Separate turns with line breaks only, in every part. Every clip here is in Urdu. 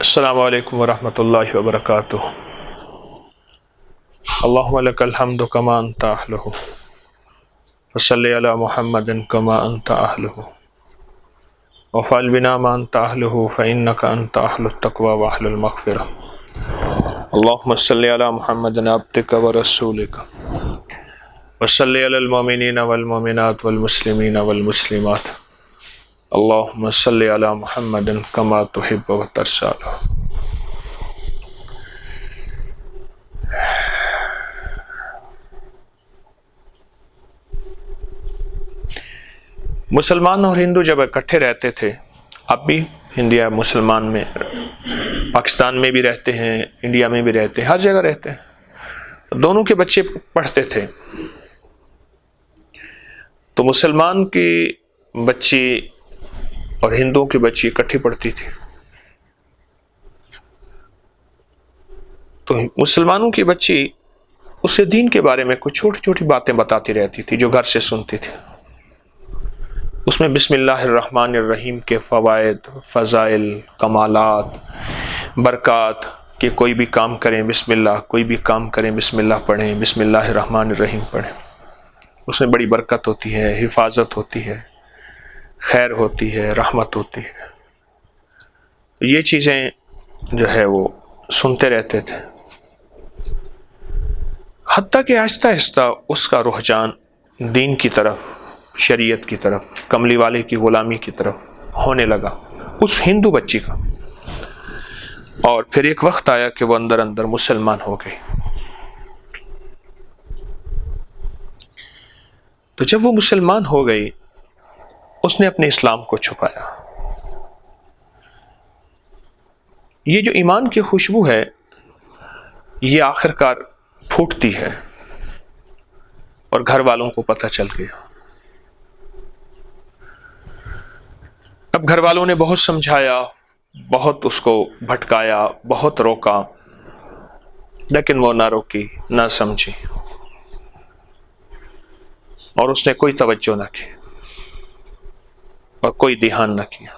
السلام علیکم ورحمۃ اللہ وبرکاتہ۔ اللہم لک الحمد کما انت اہلہ فصلی علی محمد کما انت اہلہ وفعل بنا ما انت اہلہ فانک انت اہل التقوی واہل المغفرہ۔ اللہم صلی علی محمد عبدک ورسولک وصلی علی المؤمنین والمؤمنات والمسلمین والمسلمات۔ اللہم صلی علی محمد کما تحب و ترضی۔ مسلمان اور ہندو جب اکٹھے رہتے تھے، اب بھی انڈیا مسلمان میں پاکستان میں بھی رہتے ہیں، انڈیا میں بھی رہتے ہیں، ہر جگہ رہتے ہیں، دونوں کے بچے پڑھتے تھے، تو مسلمان کی بچی اور ہندوؤں کی بچی اکٹھی پڑھتی تھی، تو مسلمانوں کی بچی اسے دین کے بارے میں کچھ چھوٹی چھوٹی باتیں بتاتی رہتی تھی جو گھر سے سنتی تھی۔ اس میں بسم اللہ الرحمن الرحیم کے فوائد، فضائل، کمالات، برکات، کہ کوئی بھی کام کریں بسم اللہ، کوئی بھی کام کریں بسم اللہ پڑھیں، بسم اللہ الرحمن الرحیم پڑھیں، اس میں بڑی برکت ہوتی ہے، حفاظت ہوتی ہے، خیر ہوتی ہے، رحمت ہوتی ہے۔ یہ چیزیں جو ہے وہ سنتے رہتے تھے، حتیٰ کہ آہستہ آہستہ اس کا رجحان دین کی طرف، شریعت کی طرف، کملی والے کی غلامی کی طرف ہونے لگا اس ہندو بچی کا، اور پھر ایک وقت آیا کہ وہ اندر اندر مسلمان ہو گئی۔ تو جب وہ مسلمان ہو گئی، اس نے اپنے اسلام کو چھپایا۔ یہ جو ایمان کی خوشبو ہے، یہ آخر کار پھوٹتی ہے، اور گھر والوں کو پتہ چل گیا۔ اب گھر والوں نے بہت سمجھایا، بہت اس کو بھٹکایا، بہت روکا، لیکن وہ نہ روکی، نہ سمجھی، اور اس نے کوئی توجہ نہ کی اور کوئی دھیان نہ کیا۔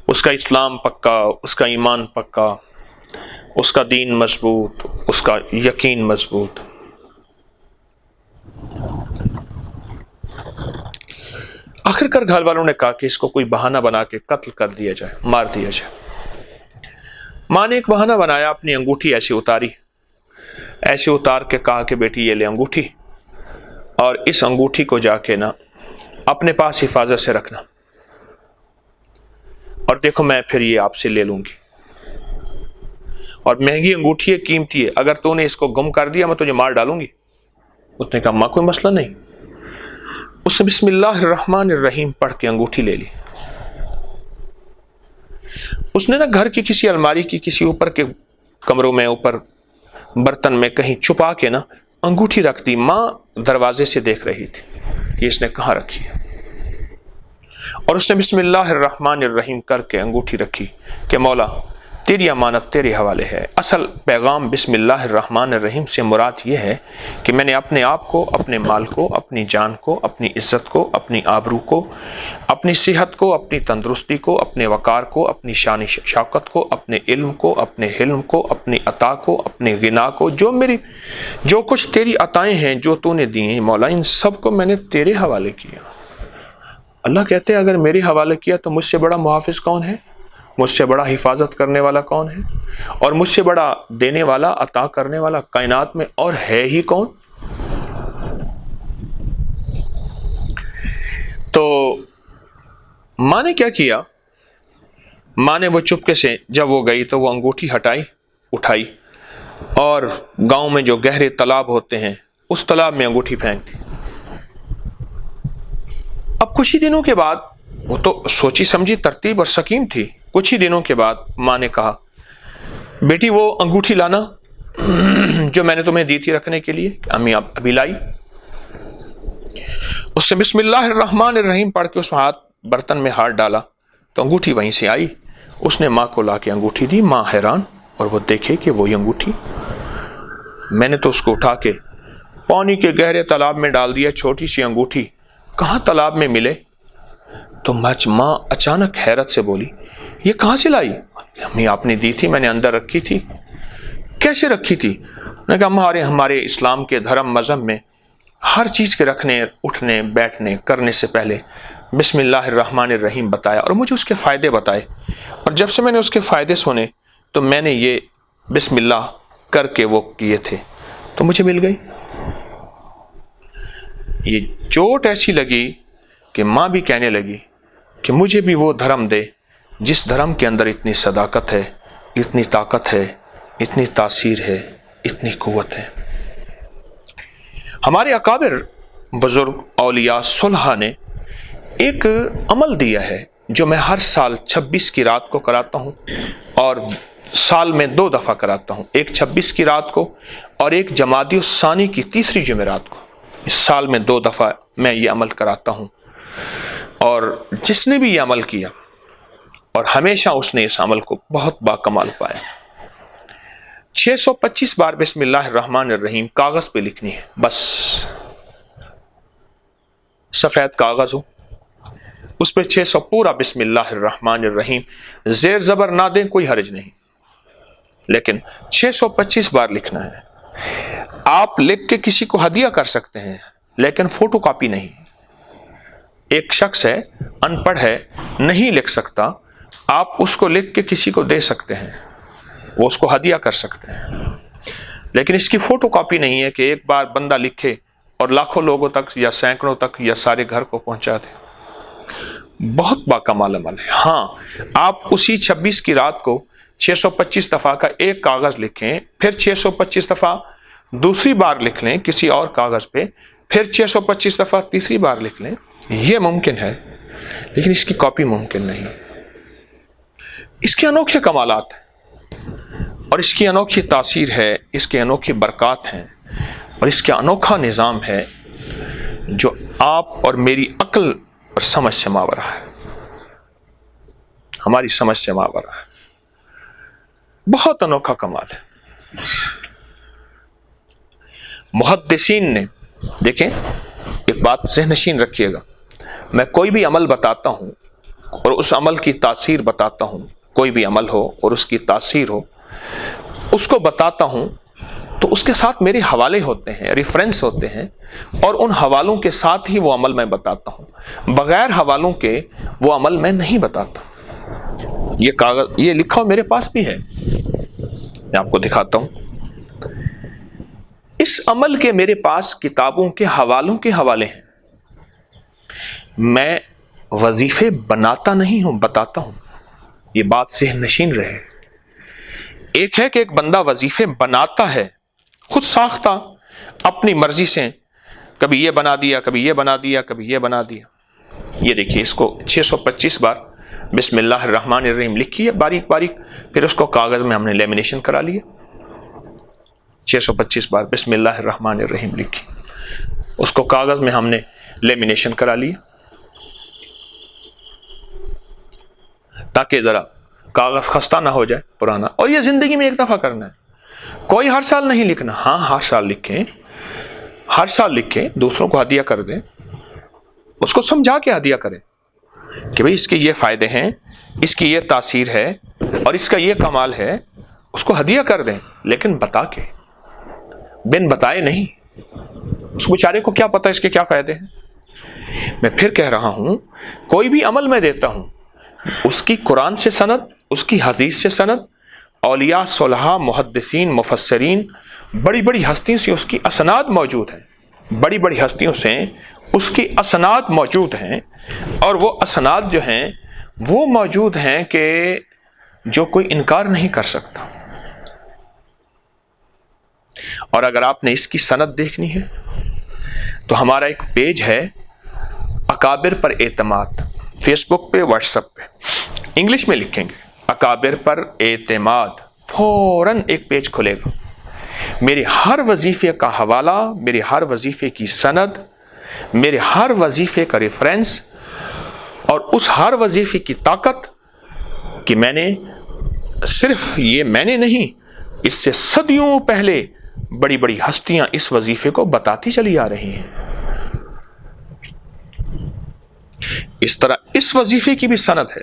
اس کا اسلام پکا، اس کا ایمان پکا، اس کا دین مضبوط، اس کا یقین مضبوط۔ آخر کار گھر والوں نے کہا کہ اس کو کوئی بہانہ بنا کے قتل کر دیا جائے، مار دیا جائے۔ ماں نے ایک بہانہ بنایا، اپنی انگوٹھی ایسی اتاری، ایسے اتار کے کہا کہ بیٹی یہ لے انگوٹھی، اور اس انگوٹھی کو جا کے نا اپنے پاس حفاظت سے رکھنا، اور دیکھو میں پھر یہ آپ سے لے لوں گی، اور مہنگی انگوٹھی ہے، قیمتی ہے، اگر تو نے اس کو گم کر دیا میں تجھے مار ڈالوں گی۔ اس نے کہا ماں کوئی مسئلہ نہیں۔ اس نے بسم اللہ الرحمن الرحیم پڑھ کے انگوٹھی لے لی۔ اس نے نا گھر کی کسی الماری کی کسی اوپر کے کمروں میں، اوپر برتن میں کہیں چھپا کے نا انگوٹھی رکھ دی۔ ماں دروازے سے دیکھ رہی تھی کہ اس نے کہاں رکھی ہے، اور اس نے بسم اللہ الرحمن الرحیم کر کے انگوٹھی رکھی کہ مولا تیری امانت تیرے حوالے ہے۔ اصل پیغام بسم اللہ الرحمن الرحیم سے مراد یہ ہے کہ میں نے اپنے آپ کو، اپنے مال کو، اپنی جان کو، اپنی عزت کو، اپنی آبرو کو، اپنی صحت کو، اپنی تندرستی کو، اپنے وقار کو، اپنی شان شوکت کو، اپنے علم کو، اپنے حلم کو، اپنی عطا کو، اپنے غنا کو، جو کچھ تیری عطائیں ہیں جو تو نے دی ہیں مولا، ان سب کو میں نے تیرے حوالے کیا۔ اللہ کہتے ہیں اگر میرے حوالے کیا تو مجھ سے بڑا محافظ کون ہے، مجھ سے بڑا حفاظت کرنے والا کون ہے، اور مجھ سے بڑا دینے والا، عطا کرنے والا کائنات میں اور ہے ہی کون۔ تو ماں نے کیا کیا، ماں نے وہ چپکے سے جب وہ گئی تو وہ انگوٹھی اٹھائی، اور گاؤں میں جو گہرے تالاب ہوتے ہیں اس تالاب میں انگوٹھی پھینک دی۔ اب کچھ ہی دنوں کے بعد، وہ تو سوچی سمجھی ترتیب اور سکیم تھی، کچھ ہی دنوں کے بعد ماں نے کہا بیٹی وہ انگوٹھی لانا جو میں نے تمہیں دی تھی رکھنے کے لیے۔ امی آپ ابھی لائی۔ اس نے بسم اللہ الرحمن الرحیم پڑھ کے اس برتن میں ہاتھ ڈالا تو انگوٹھی وہیں سے آئی۔ اس نے ماں کو لا کے انگوٹھی دی۔ ماں حیران، اور وہ دیکھے کہ وہی انگوٹھی، میں نے تو اس کو اٹھا کے پانی کے گہرے تالاب میں ڈال دیا، چھوٹی سی انگوٹھی کہاں تالاب میں ملے؟ تو ماں اچانک حیرت سے بولی یہ کہاں سے لائی؟ امی آپ نے دی تھی، میں نے اندر رکھی تھی۔ کیسے رکھی تھی؟ میں نے کہا ہمارے اسلام کے دھرم مذہب میں ہر چیز کے رکھنے، اٹھنے، بیٹھنے، کرنے سے پہلے بسم اللہ الرحمن الرحیم بتایا، اور مجھے اس کے فائدے بتائے، اور جب سے میں نے اس کے فائدے سنے تو میں نے یہ بسم اللہ کر کے وہ کیے تھے تو مجھے مل گئی۔ یہ چوٹ ایسی لگی کہ ماں بھی کہنے لگی کہ مجھے بھی وہ دھرم دے جس دھرم کے اندر اتنی صداقت ہے، اتنی طاقت ہے، اتنی تاثیر ہے، اتنی قوت ہے۔ ہمارے اکابر بزرگ اولیاء صلحاء نے ایک عمل دیا ہے جو میں ہر سال 26 کی رات کو کراتا ہوں، اور سال میں 2 دفعہ کراتا ہوں، ایک 26 کی رات کو اور ایک جمادی الثانی کی تیسری جمعرات کو۔ اس سال میں 2 دفعہ میں یہ عمل کراتا ہوں، اور جس نے بھی یہ عمل کیا اور ہمیشہ اس نے اس عمل کو بہت باکمال پایا۔ 625 بار بسم اللہ الرحمن الرحیم کاغذ پہ لکھنی ہے، بس سفید کاغذ ہو، اس پہ 600 پورا بسم اللہ الرحمن الرحیم، زیر زبر نہ دیں کوئی حرج نہیں، لیکن 625 بار لکھنا ہے۔ آپ لکھ کے کسی کو ہدیہ کر سکتے ہیں لیکن فوٹو کاپی نہیں۔ ایک شخص ہے، ان پڑھ ہے، نہیں لکھ سکتا، آپ اس کو لکھ کے کسی کو دے سکتے ہیں، وہ اس کو ہدیہ کر سکتے ہیں، لیکن اس کی فوٹو کاپی نہیں ہے کہ ایک بار بندہ لکھے اور لاکھوں لوگوں تک یا سینکڑوں تک یا سارے گھر کو پہنچا دے۔ بہت باکمال عمل ہے۔ ہاں، آپ اسی 26 کی رات کو 625 دفعہ کا ایک کاغذ لکھیں، پھر 625 دفعہ دوسری بار لکھ لیں کسی اور کاغذ پہ، پھر 625 دفعہ تیسری بار لکھ لیں، یہ ممکن ہے، لیکن اس کی کاپی ممکن نہیں۔ اس کے انوکھے کمالات ہیں، اور اس کی انوکھی تاثیر ہے، اس کے انوکھی برکات ہیں، اور اس کا انوکھا نظام ہے جو آپ اور میری عقل اور سمجھ سے ماورا ہے، ہماری سمجھ سے ماورا ہے۔ بہت انوکھا کمال ہے۔ محدثین نے، دیکھیں ایک بات ذہن نشین رکھیے گا، میں کوئی بھی عمل بتاتا ہوں اور اس عمل کی تاثیر بتاتا ہوں، کوئی بھی عمل ہو اور اس کی تاثیر ہو، اس کو بتاتا ہوں تو اس کے ساتھ میرے حوالے ہوتے ہیں، ریفرنس ہوتے ہیں، اور ان حوالوں کے ساتھ ہی وہ عمل میں بتاتا ہوں، بغیر حوالوں کے وہ عمل میں نہیں بتاتا۔ یہ کاغذ، یہ لکھا میرے پاس بھی ہے، میں آپ کو دکھاتا ہوں۔ اس عمل کے میرے پاس کتابوں کے حوالوں کے حوالے ہیں۔ میں وظیفے بناتا نہیں ہوں، بتاتا ہوں، یہ بات ذہن نشین رہے۔ ایک ہے کہ ایک بندہ وظیفے بناتا ہے خود ساختہ اپنی مرضی سے، کبھی یہ بنا دیا، کبھی یہ بنا دیا، کبھی یہ بنا دیا۔ یہ دیکھیے، اس کو 625 بار بسم اللہ الرحمن الرحیم لکھی ہے باریک باریک، پھر اس کو کاغذ میں ہم نے لیمینیشن کرا لیا۔ 625 بار بسم اللہ الرحمن الرحیم لکھی، اس کو کاغذ میں ہم نے لیمینیشن کرا لیا تاکہ ذرا کاغذ خستہ نہ ہو جائے پرانا، اور یہ زندگی میں ایک دفعہ کرنا ہے، کوئی ہر سال نہیں لکھنا۔ ہاں، ہر سال لکھیں، ہر سال لکھیں، دوسروں کو ہدیہ کر دیں، اس کو سمجھا کے ہدیہ کریں کہ بھئی اس کے یہ فائدے ہیں، اس کی یہ تاثیر ہے، اور اس کا یہ کمال ہے، اس کو ہدیہ کر دیں، لیکن بتا کے، بن بتائے نہیں۔ اس بیچارے کو کیا پتہ اس کے کیا فائدے ہیں۔ میں پھر کہہ رہا ہوں، کوئی بھی عمل میں دیتا ہوں، اس کی قرآن سے سند، اس کی حدیث سے سند، اولیاء صلحاء، محدثین، مفسرین، بڑی بڑی ہستیوں سے اس کی اسناد موجود ہیں، بڑی بڑی ہستیوں سے اس کی اسناد موجود ہیں، اور وہ اسناد جو ہیں وہ موجود ہیں کہ جو کوئی انکار نہیں کر سکتا۔ اور اگر آپ نے اس کی سند دیکھنی ہے تو ہمارا ایک پیج ہے اکابر پر اعتماد، فیس بک پہ، واٹس ایپ پہ، انگلش میں لکھیں گے اکابر پر اعتماد، فوراً ایک پیج کھلے گا، میرے ہر وظیفے کا حوالہ، میرے ہر وظیفے کی سند، میرے ہر وظیفے کا ریفرنس، اور اس ہر وظیفے کی طاقت کہ میں نے صرف یہ میں نے نہیں، اس سے صدیوں پہلے بڑی بڑی ہستیاں اس وظیفے کو بتاتی چلی آ رہی ہیں۔ اس طرح اس وظیفے کی بھی سند ہے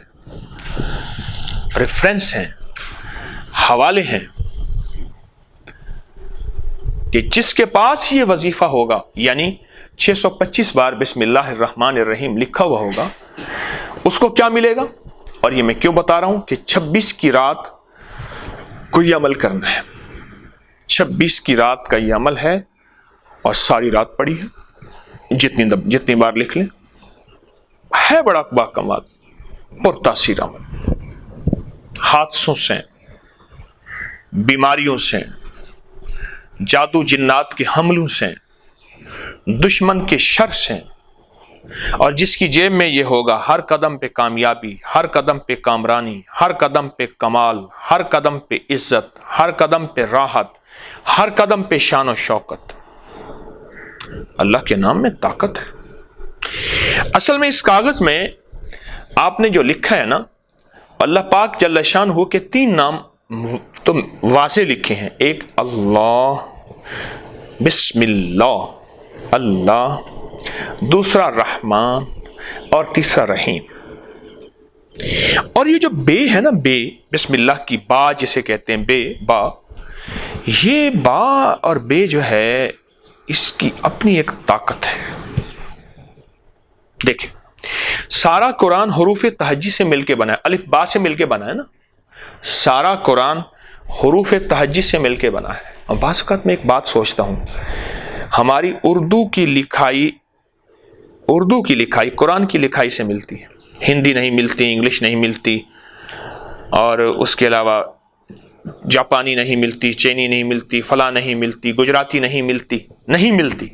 ریفرنس ہیں، حوالے ہیں کہ جس کے پاس یہ وظیفہ ہوگا، یعنی 625 بار بسم اللہ الرحمن الرحیم لکھا ہوا ہوگا، اس کو کیا ملے گا؟ اور یہ میں کیوں بتا رہا ہوں کہ 26 کی رات کو یہ عمل کرنا ہے. 26 کی رات کا یہ عمل ہے اور ساری رات پڑی ہے، جتنی بار لکھ لیں. ہے بڑا باکمال پرتاثیر عمل. حادثوں سے، بیماریوں سے، جادو جنات کے حملوں سے، دشمن کے شر سے، اور جس کی جیب میں یہ ہوگا ہر قدم پہ کامیابی، ہر قدم پہ کامرانی، ہر قدم پہ کمال، ہر قدم پہ عزت، ہر قدم پہ راحت، ہر قدم پہ شان و شوکت. اللہ کے نام میں طاقت ہے. اصل میں اس کاغذ میں آپ نے جو لکھا ہے نا، اللہ پاک جل شانہ کے 3 نام تو واضح لکھے ہیں. ایک اللہ، بسم اللہ، اللہ، دوسرا رحمان، اور تیسرا رحیم. اور یہ جو بے ہے نا، بے، بسم اللہ کی با جسے کہتے ہیں، بے، با، یہ با اور بے جو ہے اس کی اپنی ایک طاقت ہے. دیکھیں، سارا قرآن حروف تہجی سے مل کے بنا ہے، الف با سے مل کے بنا ہے نا. سارا قرآن حروف تہجی سے مل کے بنا ہے. اور بعض اوقات میں ایک بات سوچتا ہوں، ہماری اردو کی لکھائی قرآن کی لکھائی سے ملتی ہے. ہندی نہیں ملتی، انگلش نہیں ملتی، اور اس کے علاوہ جاپانی نہیں ملتی، چینی نہیں ملتی، فلاں نہیں ملتی، گجراتی نہیں ملتی.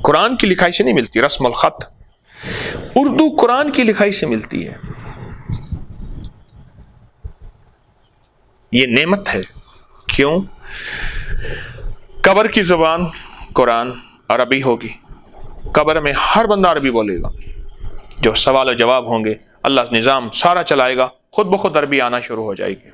قرآن کی لکھائی سے نہیں ملتی. رسم الخط اردو قرآن کی لکھائی سے ملتی ہے. یہ نعمت ہے. کیوں؟ قبر کی زبان قرآن عربی ہوگی، قبر میں ہر بندہ عربی بولے گا. جو سوال و جواب ہوں گے، اللہ نظام سارا چلائے گا، خود بخود عربی آنا شروع ہو جائے گی.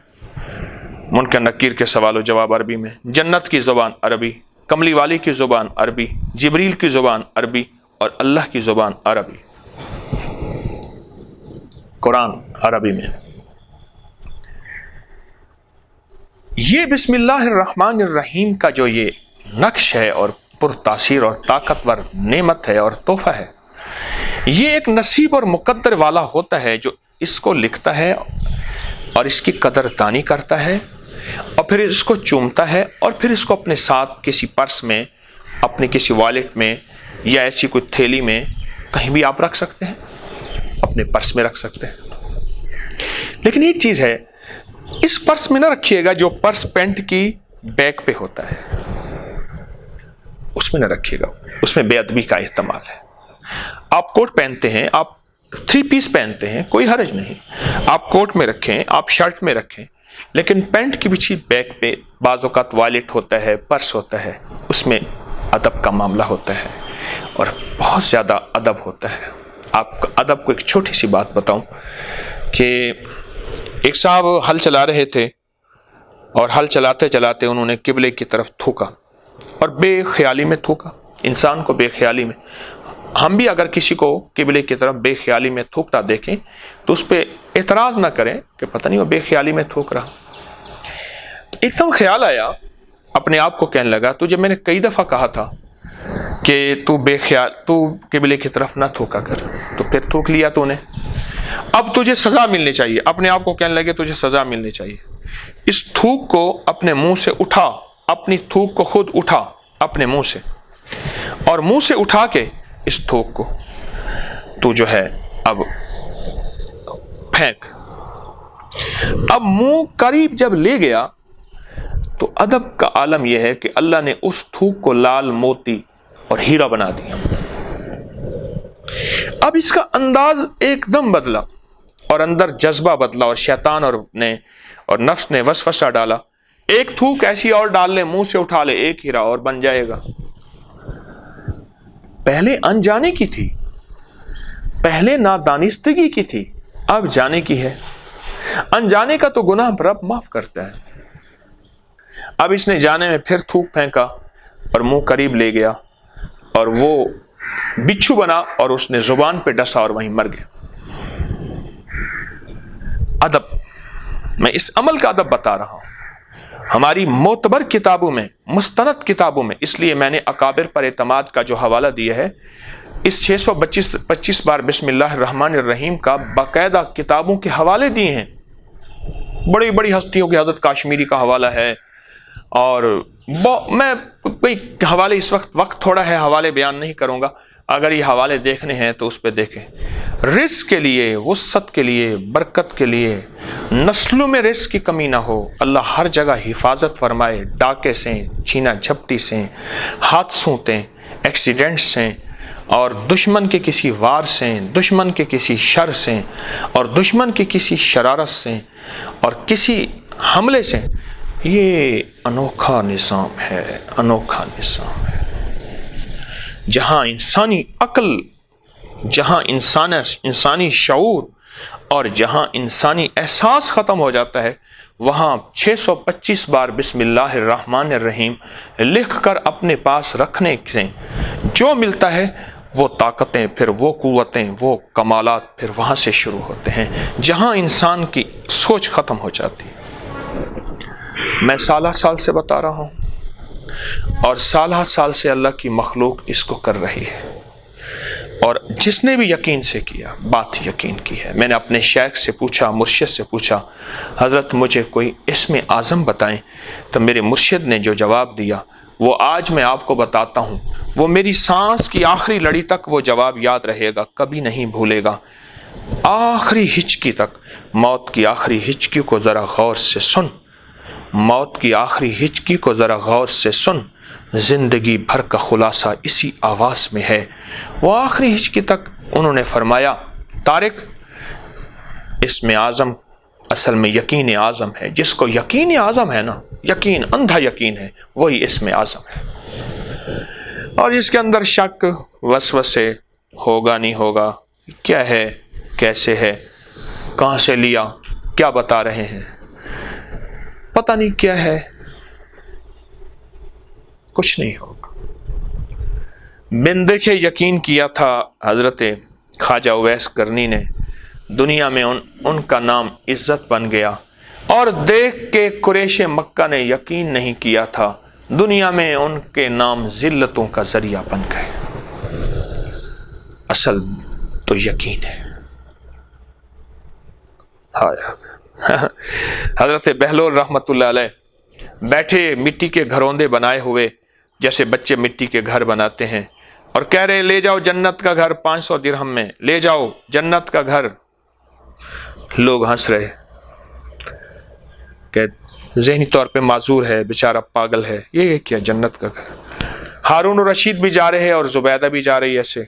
منکر نکیر کے سوال و جواب عربی میں، جنت کی زبان عربی، کملی والی کی زبان عربی، جبریل کی زبان عربی، اور اللہ کی زبان عربی. قرآن عربی میں. یہ بسم اللہ الرحمن الرحیم کا جو یہ نقش ہے اور پرتاثیر اور طاقتور نعمت ہے اور تحفہ ہے، یہ ایک نصیب اور مقدر والا ہوتا ہے جو اس کو لکھتا ہے اور اس کی قدر دانی کرتا ہے، اور پھر اس کو چومتا ہے، اور پھر اس کو اپنے ساتھ کسی پرس میں، اپنے کسی والیٹ میں، یا ایسی کوئی تھیلی میں کہیں بھی آپ رکھ سکتے ہیں، اپنے پرس میں رکھ سکتے ہیں. لیکن ایک چیز ہے، اس پرس میں نہ رکھیے گا جو پرس پینٹ کی بیک پہ ہوتا ہے، اس میں نہ رکھیے گا، اس میں بے ادبی کا احتمال ہے. آپ کوٹ پہنتے ہیں، آپ 3 پیس پہنتے ہیں، کوئی حرج نہیں، آپ کوٹ میں رکھیں، آپ شرٹ میں رکھیں، لیکن پینٹ کی پیچھے بیک پہ بعض اوقات والیٹ ہوتا ہے، پرس ہوتا ہے، اس میں ادب کا معاملہ ہوتا ہے اور بہت زیادہ ادب ہوتا ہے. آپ کو ادب کو ایک چھوٹی سی بات بتاؤں کہ ایک صاحب ہل چلا رہے تھے، اور ہل چلاتے چلاتے انہوں نے قبلے کی طرف تھوکا، اور بے خیالی میں تھوکا. انسان کو بے خیالی میں، ہم بھی اگر کسی کو قبلے کی طرف بے خیالی میں تھوکتا دیکھیں تو اس پہ اعتراض نہ کریں کہ پتہ نہیں وہ بے خیالی میں تھوک رہا. ایک دم خیال آیا، اپنے آپ کو کہنے لگا، تجھے میں نے کئی دفعہ کہا تھا کہ تو قبلے کی طرف نہ تھوکا کر، تو پھر تھوک لیا تو نے، اب تجھے سزا ملنی چاہیے. اپنے آپ کو کہنے لگے تجھے سزا ملنی چاہیے. اس تھوک کو اپنے منہ سے اٹھا، اپنی تھوک کو خود اٹھا اپنے منہ سے، اور منہ سے اٹھا کے اس تھوک کو تو جو ہے اب پھینک. اب منہ قریب جب لے گیا تو ادب کا عالم یہ ہے کہ اللہ نے اس تھوک کو لال موتی اور ہیرا بنا دیا. اب اس کا انداز ایک دم بدلا، اور اندر جذبہ بدلا، اور شیطان اور نفس نے وسوسہ ڈالا، ایک تھوک ایسی اور ڈال لے، منہ سے اٹھا لے، ایک ہیرا اور بن جائے گا. پہلے انجانے کی تھی، پہلے نادانستگی کی تھی، اب جانے کی ہے. انجانے کا تو گناہ رب معاف کرتا ہے. اب اس نے جانے میں پھر تھوک پھینکا اور منہ قریب لے گیا، اور وہ بچھو بنا اور اس نے زبان پہ ڈسا اور وہیں مر گیا. ادب میں اس عمل کا ادب بتا رہا ہوں ہماری معتبر کتابوں میں، مستند کتابوں میں، اس لیے میں نے اکابر پر اعتماد کا جو حوالہ دیا ہے، اس 625 بار بسم اللہ الرحمن الرحیم کا باقاعدہ کتابوں کے حوالے دیے ہیں، بڑی بڑی ہستیوں کے، حضرت کاشمیری کا حوالہ ہے، اور میں کوئی حوالے اس وقت تھوڑا ہے، حوالے بیان نہیں کروں گا، اگر یہ حوالے دیکھنے ہیں تو اس پہ دیکھیں۔ رزق کے لیے، وسعت کے لیے، برکت کے لیے، نسلوں میں رزق کی کمی نہ ہو، اللہ ہر جگہ حفاظت فرمائے، ڈاکے سے، چھینا جھپٹی سے، حادثوں سے، ایکسیڈنٹ سے، اور دشمن کے کسی وار سے، دشمن کے کسی شر سے، اور دشمن کے کسی شرارت سے، اور کسی حملے سے۔ یہ انوکھا نظام ہے، انوکھا نظام ہے، جہاں انسانی عقل، جہاں انسانی شعور اور جہاں انسانی احساس ختم ہو جاتا ہے، وہاں 625 بار بسم اللہ الرحمن الرحیم لکھ کر اپنے پاس رکھنے سے جو ملتا ہے، وہ طاقتیں، پھر وہ قوتیں، وہ کمالات پھر وہاں سے شروع ہوتے ہیں جہاں انسان کی سوچ ختم ہو جاتی ہے۔ میں سالہ سال سے بتا رہا ہوں، اور سالہ سال سے اللہ کی مخلوق اس کو کر رہی ہے، اور جس نے بھی یقین سے کیا، بات یقین کی ہے۔ میں نے اپنے شیخ سے پوچھا، مرشد سے پوچھا، حضرت مجھے کوئی اسم اعظم بتائیں، تو میرے مرشد نے جو جواب دیا وہ آج میں آپ کو بتاتا ہوں، وہ میری سانس کی آخری لڑی تک وہ جواب یاد رہے گا، کبھی نہیں بھولے گا، آخری ہچکی تک۔ موت کی آخری ہچکی کو ذرا غور سے سن، موت کی آخری ہچکی کو ذرا غور سے سن، زندگی بھر کا خلاصہ اسی آواز میں ہے۔ وہ آخری ہچکی تک انہوں نے فرمایا، طارق، اسم اعظم اصل میں یقین اعظم ہے، جس کو یقین اعظم ہے نا، یقین، اندھا یقین ہے، وہی اسم اعظم ہے، اور اس کے اندر شک، وسوسے، ہوگا نہیں ہوگا، کیا ہے، کیسے ہے، کہاں سے لیا، کیا بتا رہے ہیں، پتہ نہیں کیا ہے، کچھ نہیں ہوگا۔ بن دیکھے یقین کیا تھا حضرت خواجہ اویس کرنی نے، دنیا میں ان کا نام عزت بن گیا، اور دیکھ کے قریش مکہ نے یقین نہیں کیا تھا، دنیا میں ان کے نام ذلتوں کا ذریعہ بن گئے۔ اصل تو یقین ہے۔ حضرت بہلول رحمت اللہ علیہ بیٹھے مٹی کے گھروندے بنائے ہوئے، جیسے بچے مٹی کے گھر بناتے ہیں، اور کہہ رہے لے جاؤ جنت کا گھر 500 درہم میں، لے جاؤ جنت کا گھر۔ لوگ ہنس رہے کہ ذہنی طور پہ معذور ہے، بیچارہ پاگل ہے، یہ کیا جنت کا گھر۔ ہارون رشید بھی جا رہے اور زبیدہ بھی جا رہی ایسے،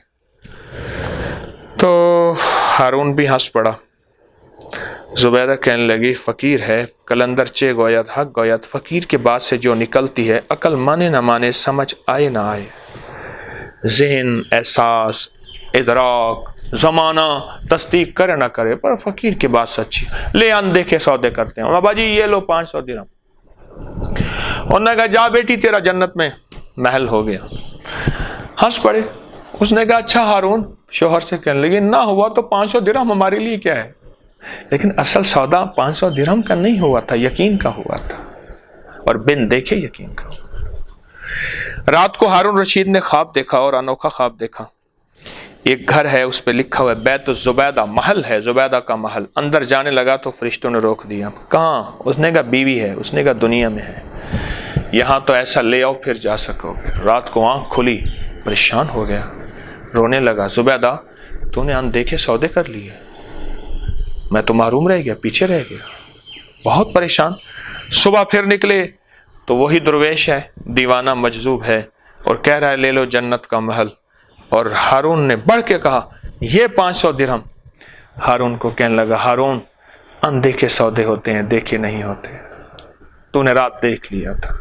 تو ہارون بھی ہنس پڑا، زبیدہ کہنے لگی فقیر ہے، کلندر چے گوید حق گوید، فقیر کے بعد سے جو نکلتی ہے، عقل مانے نہ مانے، سمجھ آئے نہ آئے، ذہن، احساس، ادراک، زمانہ تصدیق کرے نہ کرے، پر فقیر کے بعد سچی، لے اندیکھے سودے کرتے ہیں، بابا جی یہ لو 500 درہم، انہوں نے کہا جا بیٹی تیرا جنت میں محل ہو گیا۔ ہنس پڑے۔ اس نے کہا اچھا ہارون، شوہر سے کہنے لگے نہ ہوا تو 500 درہم ہمارے لیے کیا ہے، لیکن اصل سودا 500 درہم کا نہیں ہوا تھا، یقین کا ہوا تھا، اور بن دیکھے یقین کا ہوا۔ رات کو ہارون رشید نے خواب دیکھا، اور انوکھا خواب دیکھا۔ ایک گھر ہے، اس پہ لکھا ہوا ہے بیت الزبیدہ، محل ہے زبیدہ کا محل۔ اندر جانے لگا تو فرشتوں نے روک دیا۔ کہاں؟ اس نے کہا بیوی ہے، اس نے کہا دنیا میں ہے، یہاں تو ایسا لے آؤ پھر جا سکو گے۔ رات کو آنکھ کھلی، پریشان ہو گیا، رونے لگا، زبیدہ تو نے اندیکھے سودے کر لیے، میں تو محروم رہ گیا، پیچھے رہ گیا، بہت پریشان۔ صبح پھر نکلے تو وہی درویش ہے، دیوانہ مجذوب ہے، اور کہہ رہا ہے لے لو جنت کا محل۔ اور ہارون نے بڑھ کے کہا یہ 500 درہم۔ ہارون کو کہنے لگا ہارون، اندیکھے سودے ہوتے ہیں، دیکھے نہیں ہوتے، تو نے رات دیکھ لیا تھا،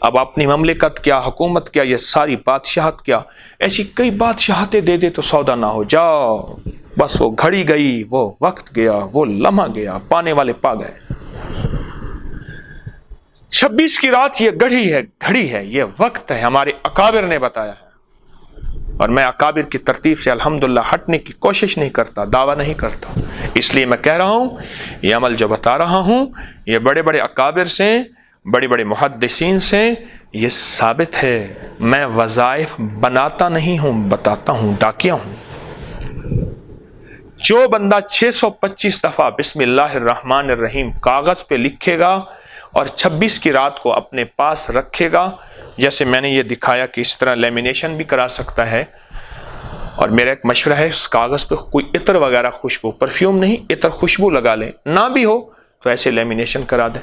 اب اپنی مملکت کیا، حکومت کیا، یہ ساری بادشاہت کیا، ایسی کئی بادشاہتیں دے دے تو سودا نہ ہو، جاؤ بس وہ گھڑی گئی، وہ وقت گیا، وہ لمحہ گیا، پانے والے پا گئے۔ 26 کی رات یہ گھڑی ہے، یہ وقت ہے، ہمارے اکابر نے بتایا ہے۔ اور میں اکابر کی ترتیب سے الحمدللہ ہٹنے کی کوشش نہیں کرتا، دعویٰ نہیں کرتا، اس لیے میں کہہ رہا ہوں یہ عمل جو بتا رہا ہوں یہ بڑے بڑے اکابر سے، بڑے بڑے محدثین سے یہ ثابت ہے۔ میں وظائف بناتا نہیں ہوں، بتاتا ہوں، ڈاکیا ہوں۔ جو بندہ 625 دفعہ بسم اللہ الرحمن الرحیم کاغذ پہ لکھے گا اور 26 کی رات کو اپنے پاس رکھے گا، جیسے میں نے یہ دکھایا کہ اس طرح لیمینیشن بھی کرا سکتا ہے، اور میرا ایک مشورہ ہے اس کاغذ پہ کوئی عطر وغیرہ خوشبو، پرفیوم نہیں، عطر خوشبو لگا لیں، نہ بھی ہو تو ایسے لیمینیشن کرا دیں۔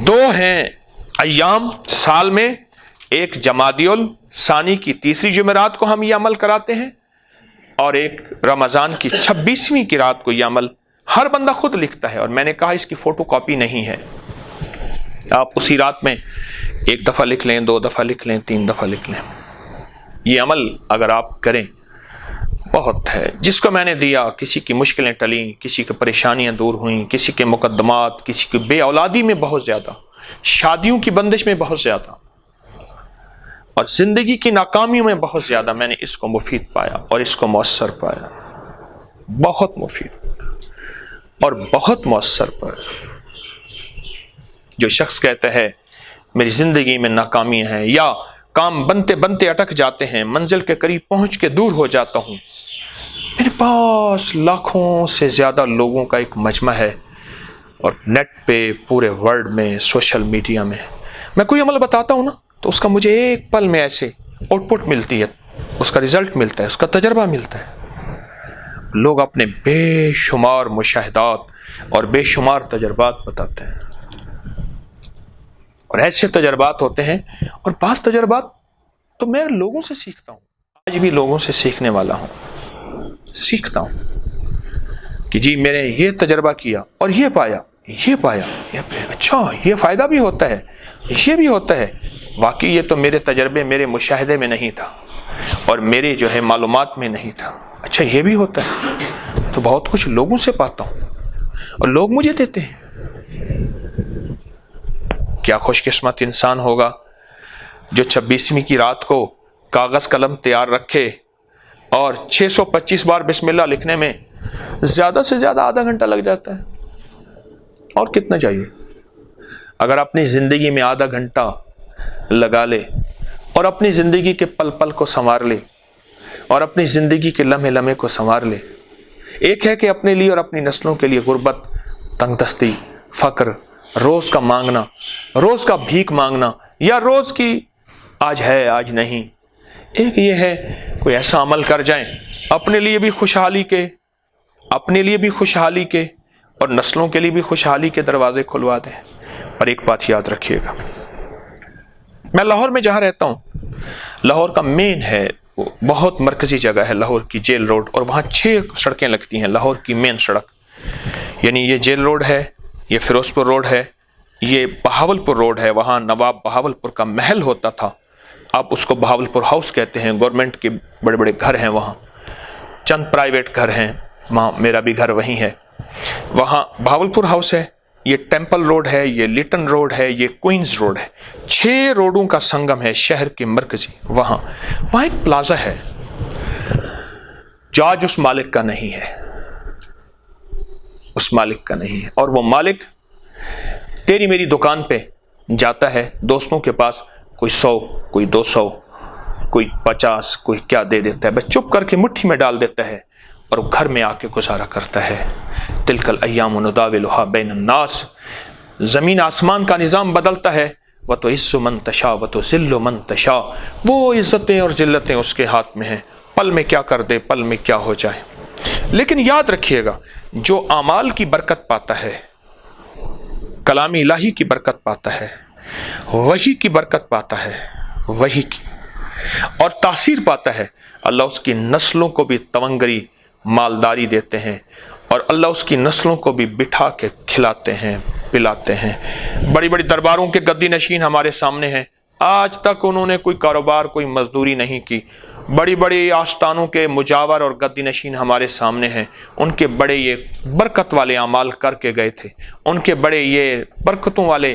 2 ہیں ایام سال میں، ایک جمادی الثانی کی تیسری جمعرات کو ہم یہ عمل کراتے ہیں، اور ایک رمضان کی 26ویں کی رات کو یہ عمل ہر بندہ خود لکھتا ہے، اور میں نے کہا اس کی فوٹو کاپی نہیں ہے، آپ اسی رات میں 1 دفعہ لکھ لیں، 2 دفعہ لکھ لیں، 3 دفعہ لکھ لیں۔ یہ عمل اگر آپ کریں بہت ہے، جس کو میں نے دیا، کسی کی مشکلیں ٹلیں، کسی کی پریشانیاں دور ہوئیں، کسی کے مقدمات، کسی کی بے اولادی میں بہت زیادہ، شادیوں کی بندش میں بہت زیادہ، اور زندگی کی ناکامیوں میں بہت زیادہ، میں نے اس کو مفید پایا اور اس کو مؤثر پایا، بہت مفید اور بہت مؤثر پایا۔ جو شخص کہتا ہے میری زندگی میں ناکامیاں ہیں، یا کام بنتے بنتے اٹک جاتے ہیں، منزل کے قریب پہنچ کے دور ہو جاتا ہوں، میرے پاس لاکھوں سے زیادہ لوگوں کا ایک مجمع ہے، اور نیٹ پہ پورے ورلڈ میں، سوشل میڈیا میں کوئی عمل بتاتا ہوں نا تو اس کا مجھے ایک پل میں ایسے آؤٹ پٹ ملتی ہے، اس کا رزلٹ ملتا ہے، اس کا تجربہ ملتا ہے۔ لوگ اپنے بے شمار مشاہدات اور بے شمار تجربات بتاتے ہیں، اور ایسے تجربات ہوتے ہیں، اور بعض تجربات تو میں لوگوں سے سیکھتا ہوں، آج بھی لوگوں سے سیکھنے والا ہوں، سیکھتا ہوں کہ جی میں نے یہ تجربہ کیا اور یہ پایا، اچھا یہ فائدہ بھی ہوتا ہے، یہ بھی ہوتا ہے، واقعی یہ تو میرے تجربے، میرے مشاہدے میں نہیں تھا، اور میرے جو ہے معلومات میں نہیں تھا، اچھا یہ بھی ہوتا ہے، تو بہت کچھ لوگوں سے پاتا ہوں اور لوگ مجھے دیتے ہیں۔ کیا خوش قسمت انسان ہوگا جو 26ویں کی رات کو کاغذ قلم تیار رکھے اور 625 بار بسم اللہ لکھنے میں زیادہ سے زیادہ آدھا گھنٹہ لگ جاتا ہے، اور کتنا چاہیے؟ اگر اپنی زندگی میں آدھا گھنٹہ لگا لے اور اپنی زندگی کے پل پل کو سنوار لے اور اپنی زندگی کے لمحے لمحے کو سنوار لے، ایک ہے کہ اپنے لیے اور اپنی نسلوں کے لیے غربت، تنگ دستی، فقر، روز کا مانگنا، روز کا بھیک مانگنا، یا روز کی آج ہے آج نہیں، ایک یہ ہے کوئی ایسا عمل کر جائیں اپنے لیے بھی خوشحالی کے، اور نسلوں کے لیے بھی خوشحالی کے دروازے کھلوا دیں۔ اور ایک بات یاد رکھیے گا، میں لاہور میں جہاں رہتا ہوں، لاہور کا مین ہے، بہت مرکزی جگہ ہے لاہور کی، جیل روڈ، اور وہاں 6 سڑکیں لگتی ہیں، لاہور کی مین سڑک، یعنی یہ جیل روڈ ہے، یہ فیروز پور روڈ ہے، یہ بہاول پور روڈ ہے، وہاں نواب بہاول پور کا محل ہوتا تھا، آپ اس کو بہاول پور ہاؤس کہتے ہیں، گورنمنٹ کے بڑے بڑے گھر ہیں وہاں، چند پرائیویٹ گھر ہیں وہاں، میرا بھی گھر وہیں ہے، وہاں بہاول پور ہاؤس ہے، یہ ٹیمپل روڈ ہے، یہ لیٹن روڈ ہے، یہ کوئنز روڈ ہے، 6 روڈوں کا سنگم ہے شہر کے مرکزی، وہاں ایک پلازا ہے جو آج اس مالک کا نہیں ہے، اس مالک کا نہیں ہے، اور وہ مالک تیری میری دکان پہ جاتا ہے دوستوں کے پاس، کوئی 100 کوئی 200 کوئی 50 کوئی کیا دے دیتا ہے، بس چپ کر کے مٹھی میں ڈال دیتا ہے اور گھر میں آ کے گزارا کرتا ہے۔ تلک الایام نداولها بین الناس، زمین آسمان کا نظام بدلتا ہے، وتعز من تشاء وتذل من تشاء، وہ عزتیں اور ذلتیں اس کے ہاتھ میں ہیں، پل میں کیا کر دے، پل میں کیا ہو جائے۔ لیکن یاد رکھیے گا جو اعمال کی برکت پاتا ہے، کلام الہی کی برکت پاتا ہے، وحی کی برکت پاتا ہے، وحی کی، اور تاثیر پاتا ہے، اللہ اس کی نسلوں کو بھی تونگری مالداری دیتے ہیں، اور اللہ اس کی نسلوں کو بھی بٹھا کے کھلاتے ہیں، پلاتے ہیں۔ بڑی بڑی درباروں کے گدی نشین ہمارے سامنے ہیں، آج تک انہوں نے کوئی کاروبار، کوئی مزدوری نہیں کی، بڑی بڑی آستانوں کے مجاور اور گدی نشین ہمارے سامنے ہیں، ان کے بڑے یہ برکت والے اعمال کر کے گئے تھے، ان کے بڑے یہ برکتوں والے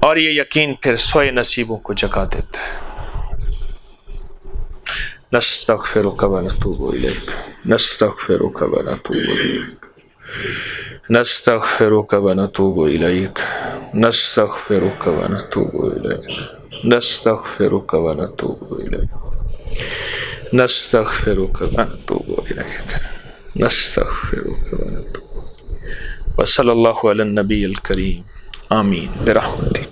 اور یہ یقین پھر سوئے نصیبوں کو جگا دیتا ہے۔ نستغفرک و نتوب الیک، نستغفرک و نتوب الیک، نستغفرک و نتوب الیک، نستغفرک و نتوب الیک، نستغفرک و نتوب الیک، نستغفرک و نتوب الیک، نستغفرک و نتوب۔ وصلی اللہ علی النبی الکریم، آمین برحمتک۔